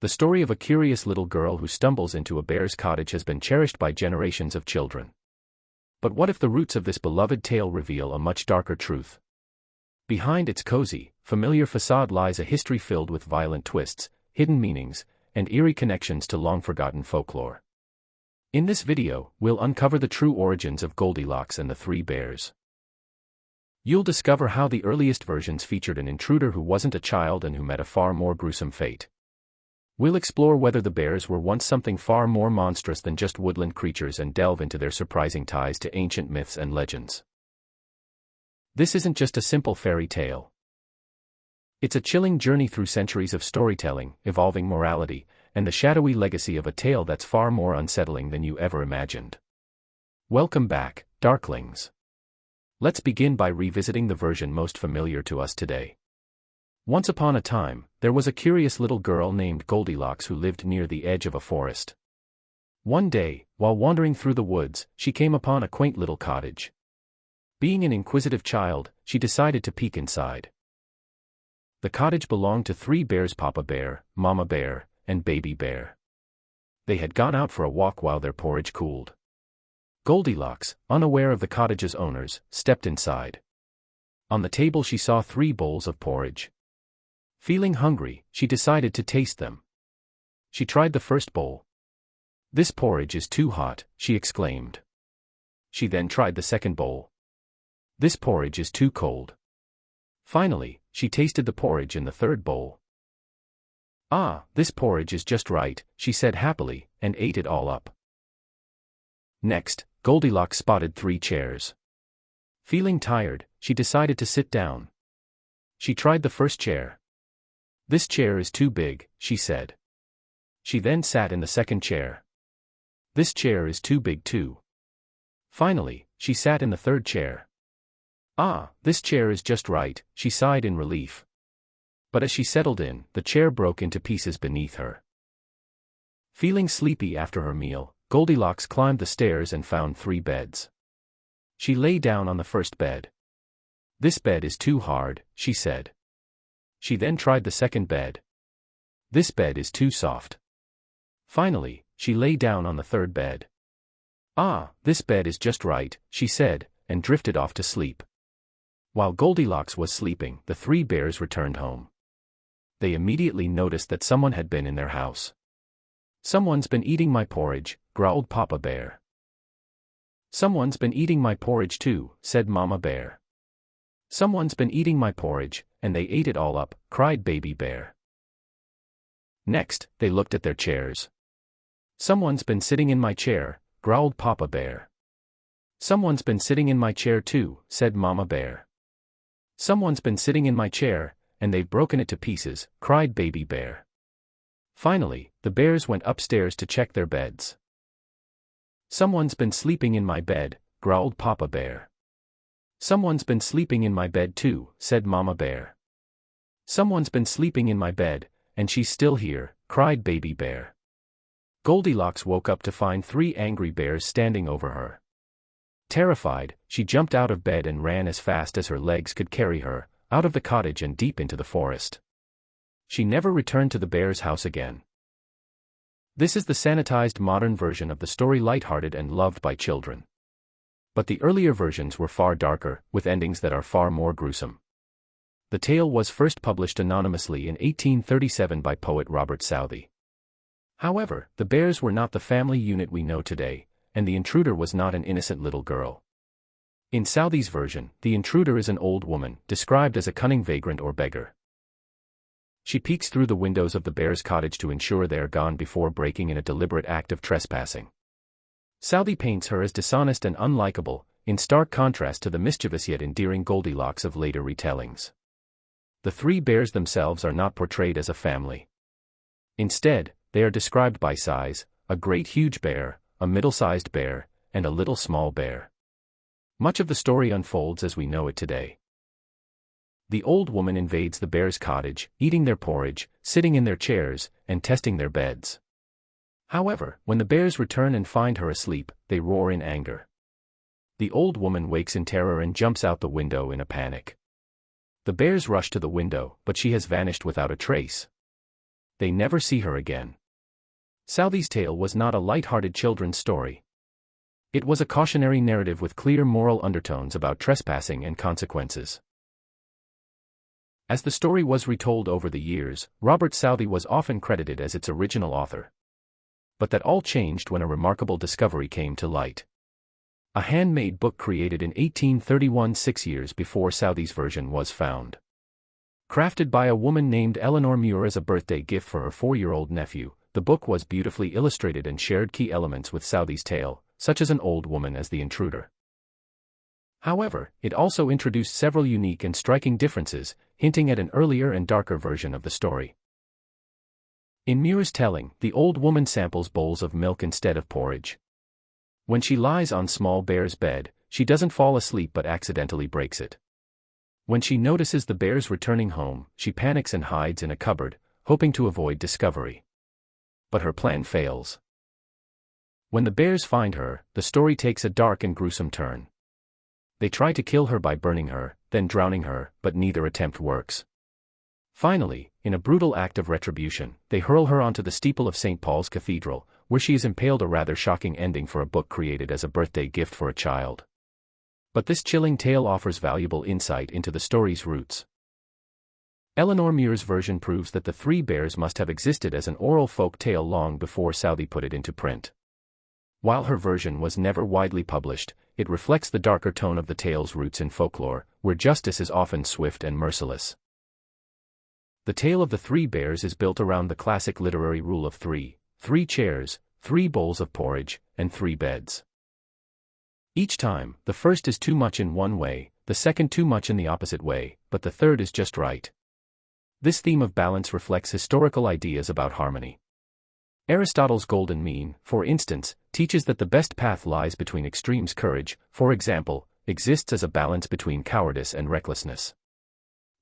The story of a curious little girl who stumbles into a bear's cottage has been cherished by generations of children. But what if the roots of this beloved tale reveal a much darker truth? Behind its cozy, familiar facade lies a history filled with violent twists, hidden meanings, and eerie connections to long-forgotten folklore. In this video, we'll uncover the true origins of Goldilocks and the Three Bears. You'll discover how the earliest versions featured an intruder who wasn't a child and who met a far more gruesome fate. We'll explore whether the bears were once something far more monstrous than just woodland creatures and delve into their surprising ties to ancient myths and legends. This isn't just a simple fairy tale. It's a chilling journey through centuries of storytelling, evolving morality, and the shadowy legacy of a tale that's far more unsettling than you ever imagined. Welcome back, Darklings. Let's begin by revisiting the version most familiar to us today. Once upon a time, there was a curious little girl named Goldilocks who lived near the edge of a forest. One day, while wandering through the woods, she came upon a quaint little cottage. Being an inquisitive child, she decided to peek inside. The cottage belonged to three bears: Papa Bear, Mama Bear, and Baby Bear. They had gone out for a walk while their porridge cooled. Goldilocks, unaware of the cottage's owners, stepped inside. On the table she saw 3 bowls of porridge. Feeling hungry, she decided to taste them. She tried the first bowl. "This porridge is too hot," she exclaimed. She then tried the second bowl. "This porridge is too cold." Finally, she tasted the porridge in the third bowl. "Ah, this porridge is just right," she said happily, and ate it all up. Next, Goldilocks spotted 3 chairs. Feeling tired, she decided to sit down. She tried the first chair. "This chair is too big," she said. She then sat in the second chair. "This chair is too big too." Finally, she sat in the third chair. "Ah, this chair is just right," she sighed in relief. But as she settled in, the chair broke into pieces beneath her. Feeling sleepy after her meal, Goldilocks climbed the stairs and found 3 beds. She lay down on the first bed. "This bed is too hard," she said. She then tried the second bed. "This bed is too soft." Finally, she lay down on the third bed. "Ah, this bed is just right," she said, and drifted off to sleep. While Goldilocks was sleeping, the 3 bears returned home. They immediately noticed that someone had been in their house. "Someone's been eating my porridge," growled Papa Bear. "Someone's been eating my porridge too," said Mama Bear. "Someone's been eating my porridge, and they ate it all up," cried Baby Bear. Next, they looked at their chairs. "Someone's been sitting in my chair," growled Papa Bear. "Someone's been sitting in my chair too," said Mama Bear. "Someone's been sitting in my chair, and they've broken it to pieces," cried Baby Bear. Finally, the bears went upstairs to check their beds. "Someone's been sleeping in my bed," growled Papa Bear. "Someone's been sleeping in my bed too," said Mama Bear. "Someone's been sleeping in my bed, and she's still here," cried Baby Bear. Goldilocks woke up to find 3 angry bears standing over her. Terrified, she jumped out of bed and ran as fast as her legs could carry her, out of the cottage and deep into the forest. She never returned to the bears' house again. This is the sanitized modern version of the story, lighthearted and loved by children. But the earlier versions were far darker, with endings that are far more gruesome. The tale was first published anonymously in 1837 by poet Robert Southey. However, the bears were not the family unit we know today, and the intruder was not an innocent little girl. In Southey's version, the intruder is an old woman, described as a cunning vagrant or beggar. She peeks through the windows of the bears' cottage to ensure they are gone before breaking in a deliberate act of trespassing. Southey paints her as dishonest and unlikable, in stark contrast to the mischievous yet endearing Goldilocks of later retellings. The 3 bears themselves are not portrayed as a family. Instead, they are described by size: a great huge bear, a middle-sized bear, and a little small bear. Much of the story unfolds as we know it today. The old woman invades the bears' cottage, eating their porridge, sitting in their chairs, and testing their beds. However, when the bears return and find her asleep, they roar in anger. The old woman wakes in terror and jumps out the window in a panic. The bears rush to the window, but she has vanished without a trace. they never see her again. Southey's tale was not a light-hearted children's story. It was a cautionary narrative with clear moral undertones about trespassing and consequences. As the story was retold over the years, Robert Southey was often credited as its original author. But that all changed when a remarkable discovery came to light. A handmade book created in 1831, 6 years before Southey's version was found. Crafted by a woman named Eleanor Muir as a birthday gift for her 4-year-old nephew, the book was beautifully illustrated and shared key elements with Southey's tale, such as an old woman as the intruder. However, it also introduced several unique and striking differences, hinting at an earlier and darker version of the story. In Muir's telling, the old woman samples bowls of milk instead of porridge. When she lies on Small Bear's bed, she doesn't fall asleep but accidentally breaks it. When she notices the bears returning home, she panics and hides in a cupboard, hoping to avoid discovery. But her plan fails. When the bears find her, the story takes a dark and gruesome turn. They try to kill her by burning her, then drowning her, but neither attempt works. Finally, in a brutal act of retribution, they hurl her onto the steeple of St. Paul's Cathedral, where she is impaled, a rather shocking ending for a book created as a birthday gift for a child. But this chilling tale offers valuable insight into the story's roots. Eleanor Muir's version proves that the three bears must have existed as an oral folk tale long before Southey put it into print. While her version was never widely published, it reflects the darker tone of the tale's roots in folklore, where justice is often swift and merciless. The tale of the three bears is built around the classic literary rule of 3 chairs, 3 bowls of porridge, and 3 beds. Each time, the first is too much in one way, the second too much in the opposite way, but the third is just right. This theme of balance reflects historical ideas about harmony. Aristotle's golden mean, for instance, teaches that the best path lies between extremes. Courage, for example, exists as a balance between cowardice and recklessness.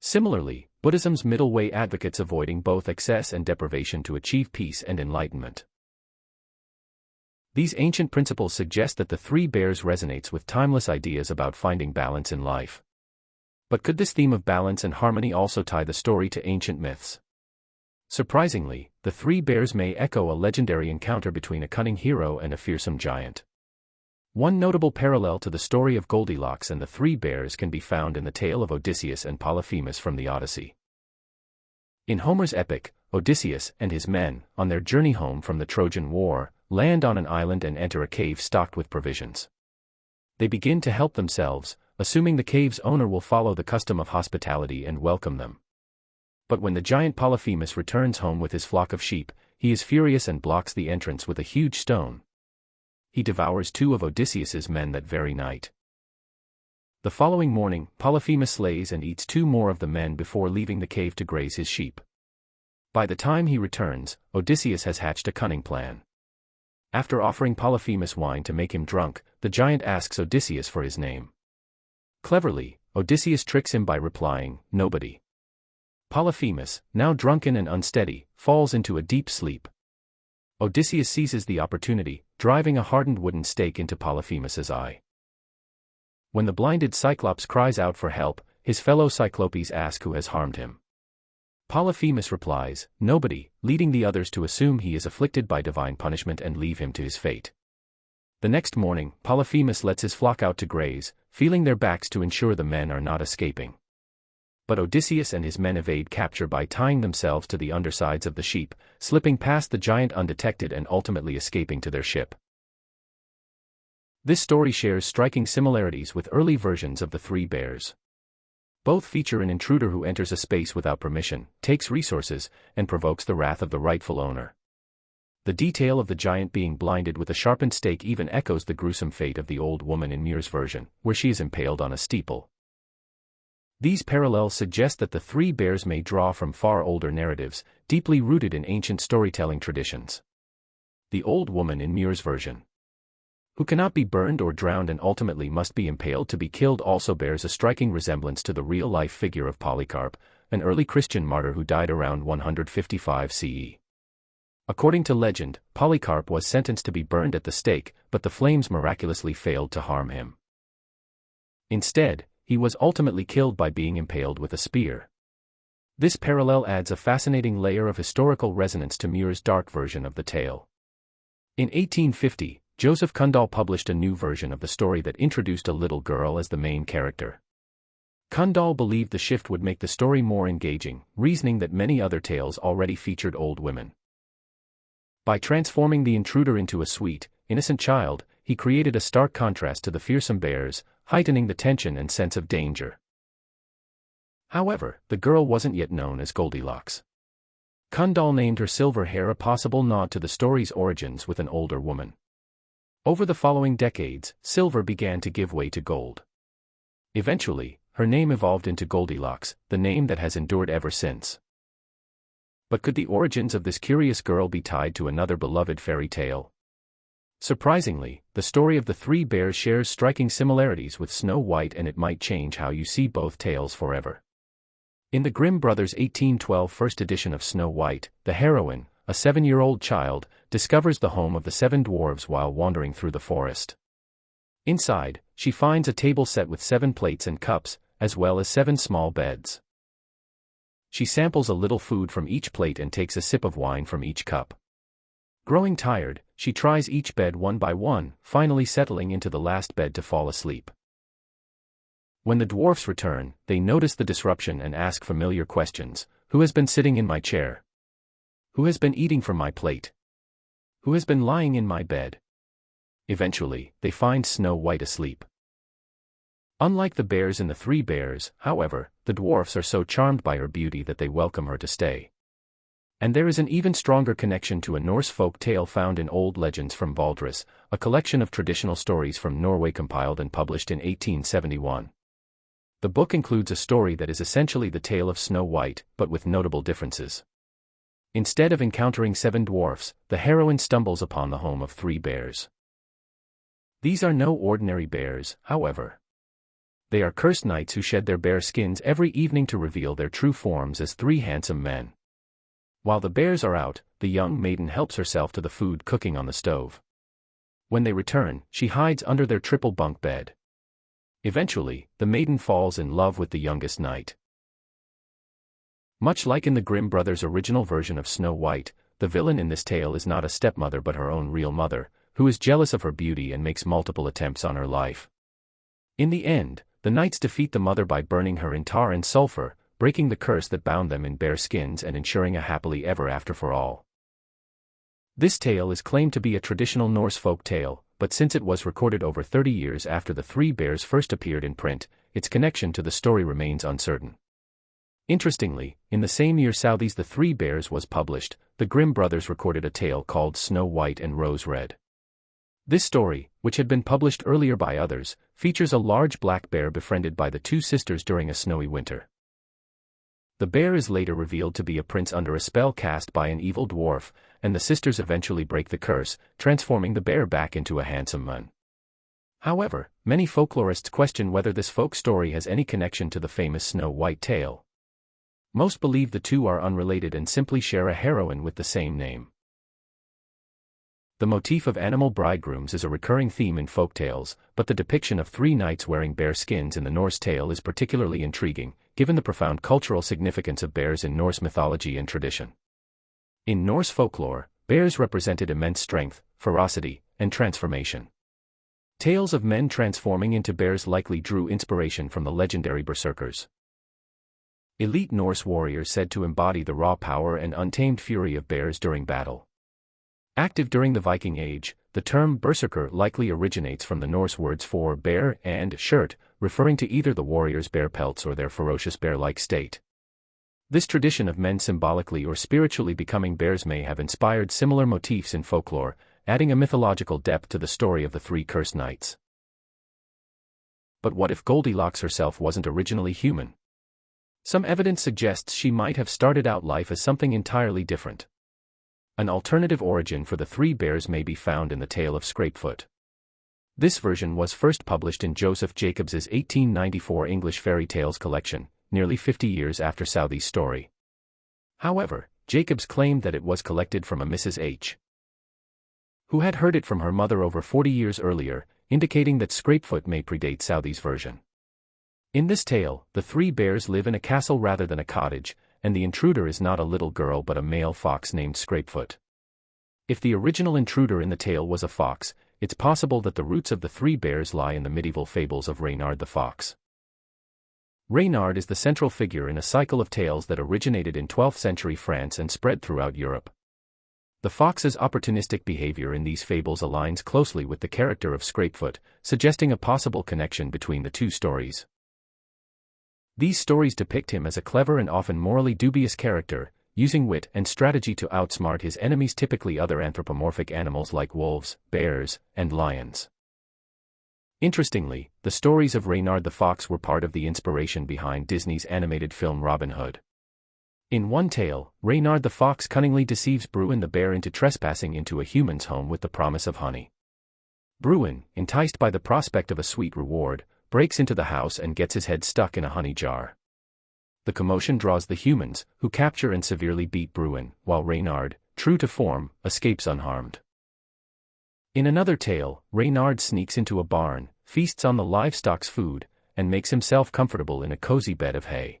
Similarly, Buddhism's middle way advocates avoiding both excess and deprivation to achieve peace and enlightenment. These ancient principles suggest that the three bears resonates with timeless ideas about finding balance in life. But could this theme of balance and harmony also tie the story to ancient myths? Surprisingly, the three bears may echo a legendary encounter between a cunning hero and a fearsome giant. One notable parallel to the story of Goldilocks and the three bears can be found in the tale of Odysseus and Polyphemus from the Odyssey. In Homer's epic, Odysseus and his men, on their journey home from the Trojan War, land on an island and enter a cave stocked with provisions. They begin to help themselves, assuming the cave's owner will follow the custom of hospitality and welcome them. But when the giant Polyphemus returns home with his flock of sheep, he is furious and blocks the entrance with a huge stone. He devours 2 of Odysseus's men that very night. The following morning, Polyphemus slays and eats 2 more of the men before leaving the cave to graze his sheep. By the time he returns, Odysseus has hatched a cunning plan. After offering Polyphemus wine to make him drunk, the giant asks Odysseus for his name. Cleverly, Odysseus tricks him by replying, "Nobody." Polyphemus, now drunken and unsteady, falls into a deep sleep. Odysseus seizes the opportunity, driving a hardened wooden stake into Polyphemus's eye. When the blinded Cyclops cries out for help, his fellow Cyclopes ask who has harmed him. Polyphemus replies, "Nobody," leading the others to assume he is afflicted by divine punishment and leave him to his fate. The next morning, Polyphemus lets his flock out to graze, feeling their backs to ensure the men are not escaping. But Odysseus and his men evade capture by tying themselves to the undersides of the sheep, slipping past the giant undetected and ultimately escaping to their ship. This story shares striking similarities with early versions of the Three Bears. Both feature an intruder who enters a space without permission, takes resources, and provokes the wrath of the rightful owner. The detail of the giant being blinded with a sharpened stake even echoes the gruesome fate of the old woman in Muir's version, where she is impaled on a steeple. These parallels suggest that the Three Bears may draw from far older narratives, deeply rooted in ancient storytelling traditions. The old woman in Muir's version, who cannot be burned or drowned and ultimately must be impaled to be killed, also bears a striking resemblance to the real-life figure of Polycarp, an early Christian martyr who died around 155 CE. According to legend, Polycarp was sentenced to be burned at the stake, but the flames miraculously failed to harm him. Instead, he was ultimately killed by being impaled with a spear. This parallel adds a fascinating layer of historical resonance to Muir's dark version of the tale. In 1850, Joseph Kundal published a new version of the story that introduced a little girl as the main character. Kundal believed the shift would make the story more engaging, reasoning that many other tales already featured old women. By transforming the intruder into a sweet, innocent child, he created a stark contrast to the fearsome bears, heightening the tension and sense of danger. However, the girl wasn't yet known as Goldilocks. Kundal named her Silver Hair, a possible nod to the story's origins with an older woman. Over the following decades, Silver began to give way to gold. Eventually, her name evolved into Goldilocks, the name that has endured ever since. But could the origins of this curious girl be tied to another beloved fairy tale? Surprisingly, the story of the three bears shares striking similarities with Snow White, and it might change how you see both tales forever. In the Grimm brothers' 1812 first edition of Snow White, the heroine, a 7-year-old child, discovers the home of the 7 dwarves while wandering through the forest. Inside, she finds a table set with 7 plates and cups, as well as 7 small beds. She samples a little food from each plate and takes a sip of wine from each cup. Growing tired, she tries each bed one by one, finally settling into the last bed to fall asleep. When the dwarfs return, they notice the disruption and ask familiar questions. Who has been sitting in my chair? Who has been eating from my plate? Who has been lying in my bed? Eventually, they find Snow White asleep. Unlike the bears in the Three Bears, however, the dwarfs are so charmed by her beauty that they welcome her to stay. And there is an even stronger connection to a Norse folk tale found in Old Legends from Valdres, a collection of traditional stories from Norway compiled and published in 1871. The book includes a story that is essentially the tale of Snow White, but with notable differences. Instead of encountering 7 dwarfs, the heroine stumbles upon the home of 3 bears. These are no ordinary bears, however. They are cursed knights who shed their bear skins every evening to reveal their true forms as 3 handsome men. While the bears are out, the young maiden helps herself to the food cooking on the stove. When they return, she hides under their triple bunk bed. Eventually, the maiden falls in love with the youngest knight. Much like in the Grimm brothers' original version of Snow White, the villain in this tale is not a stepmother but her own real mother, who is jealous of her beauty and makes multiple attempts on her life. In the end, the knights defeat the mother by burning her in tar and sulfur, breaking the curse that bound them in bear skins and ensuring a happily ever after for all. This tale is claimed to be a traditional Norse folk tale, but since it was recorded over 30 years after the 3 bears first appeared in print, its connection to the story remains uncertain. Interestingly, in the same year Southey's The 3 Bears was published, the Grimm brothers recorded a tale called Snow White and Rose Red. This story, which had been published earlier by others, features a large black bear befriended by the 2 sisters during a snowy winter. The bear is later revealed to be a prince under a spell cast by an evil dwarf, and the sisters eventually break the curse, transforming the bear back into a handsome man. However, many folklorists question whether this folk story has any connection to the famous Snow White tale. Most believe the two are unrelated and simply share a heroine with the same name. The motif of animal bridegrooms is a recurring theme in folktales, but the depiction of 3 knights wearing bear skins in the Norse tale is particularly intriguing, given the profound cultural significance of bears in Norse mythology and tradition. In Norse folklore, bears represented immense strength, ferocity, and transformation. Tales of men transforming into bears likely drew inspiration from the legendary berserkers. Elite Norse warriors said to embody the raw power and untamed fury of bears during battle. Active during the Viking Age, the term berserker likely originates from the Norse words for bear and shirt, referring to either the warrior's bear pelts or their ferocious bear-like state. This tradition of men symbolically or spiritually becoming bears may have inspired similar motifs in folklore, adding a mythological depth to the story of the 3 cursed knights. But what if Goldilocks herself wasn't originally human? Some evidence suggests she might have started out life as something entirely different. An alternative origin for the 3 bears may be found in the tale of Scrapefoot. This version was first published in Joseph Jacobs's 1894 English fairy tales collection, nearly 50 years after Southey's story. However, Jacobs claimed that it was collected from a Mrs. H., who had heard it from her mother over 40 years earlier, indicating that Scrapefoot may predate Southey's version. In this tale, the 3 bears live in a castle rather than a cottage, and the intruder is not a little girl but a male fox named Scrapefoot. If the original intruder in the tale was a fox, it's possible that the roots of the three bears lie in the medieval fables of Reynard the Fox. Reynard is the central figure in a cycle of tales that originated in 12th century France and spread throughout Europe. The fox's opportunistic behavior in these fables aligns closely with the character of Scrapefoot, suggesting a possible connection between the two stories. These stories depict him as a clever and often morally dubious character, using wit and strategy to outsmart his enemies, typically other anthropomorphic animals like wolves, bears, and lions. Interestingly, the stories of Reynard the Fox were part of the inspiration behind Disney's animated film Robin Hood. In one tale, Reynard the Fox cunningly deceives Bruin the bear into trespassing into a human's home with the promise of honey. Bruin, enticed by the prospect of a sweet reward, breaks into the house and gets his head stuck in a honey jar. The commotion draws the humans, who capture and severely beat Bruin, while Reynard, true to form, escapes unharmed. In another tale, Reynard sneaks into a barn, feasts on the livestock's food, and makes himself comfortable in a cozy bed of hay.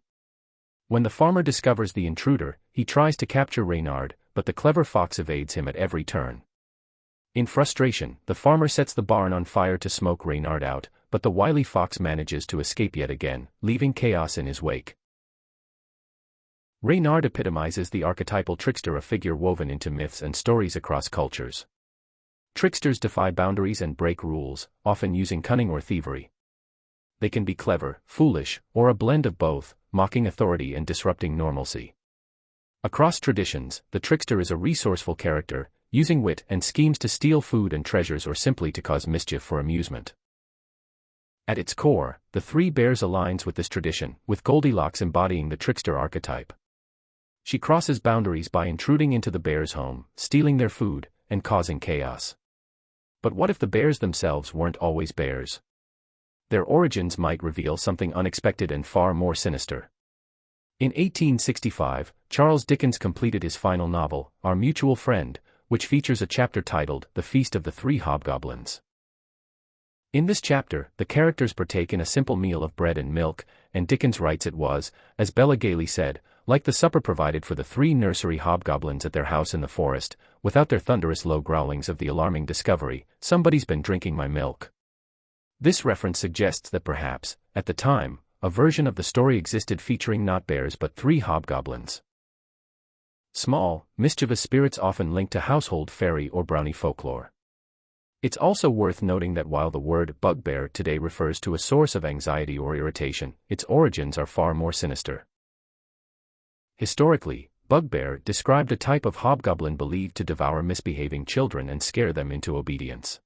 When the farmer discovers the intruder, he tries to capture Reynard, but the clever fox evades him at every turn. In frustration, the farmer sets the barn on fire to smoke Reynard out, but the wily fox manages to escape yet again, leaving chaos in his wake. Reynard epitomizes the archetypal trickster, a figure woven into myths and stories across cultures. Tricksters defy boundaries and break rules, often using cunning or thievery. They can be clever, foolish, or a blend of both, mocking authority and disrupting normalcy. Across traditions, the trickster is a resourceful character, using wit and schemes to steal food and treasures or simply to cause mischief for amusement. At its core, The Three Bears aligns with this tradition, with Goldilocks embodying the trickster archetype. She crosses boundaries by intruding into the bears' home, stealing their food, and causing chaos. But what if the bears themselves weren't always bears? Their origins might reveal something unexpected and far more sinister. In 1865, Charles Dickens completed his final novel, Our Mutual Friend, which features a chapter titled The Feast of the Three Hobgoblins. In this chapter, the characters partake in a simple meal of bread and milk, and Dickens writes it was, as Bella gaily said, like the supper provided for the three nursery hobgoblins at their house in the forest, without their thunderous low growlings of the alarming discovery, somebody's been drinking my milk. This reference suggests that perhaps, at the time, a version of the story existed featuring not bears but three hobgoblins. Small, mischievous spirits often linked to household fairy or brownie folklore. It's also worth noting that while the word bugbear today refers to a source of anxiety or irritation, its origins are far more sinister. Historically, bugbear described a type of hobgoblin believed to devour misbehaving children and scare them into obedience.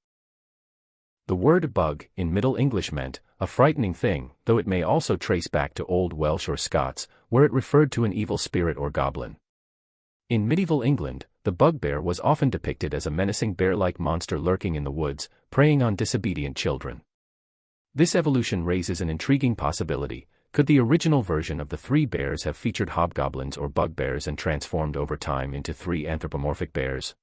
The word bug, in Middle English, meant a frightening thing, though it may also trace back to Old Welsh or Scots, where it referred to an evil spirit or goblin. In medieval England, the bugbear was often depicted as a menacing bear-like monster lurking in the woods, preying on disobedient children. This evolution raises an intriguing possibility. Could the original version of The Three Bears have featured hobgoblins or bugbears and transformed over time into three anthropomorphic bears?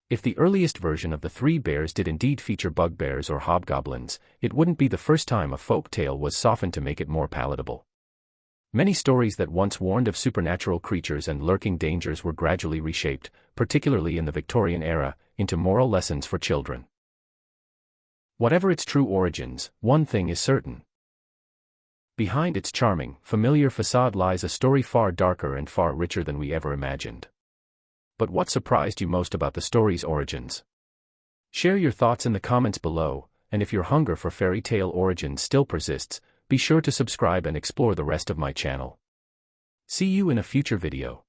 If the earliest version of The Three Bears did indeed feature bugbears or hobgoblins, it wouldn't be the first time a folk tale was softened to make it more palatable. Many stories that once warned of supernatural creatures and lurking dangers were gradually reshaped, particularly in the Victorian era, into moral lessons for children. Whatever its true origins, one thing is certain. Behind its charming, familiar facade lies a story far darker and far richer than we ever imagined. But what surprised you most about the story's origins? Share your thoughts in the comments below, and if your hunger for fairy tale origins still persists, be sure to subscribe and explore the rest of my channel. See you in a future video.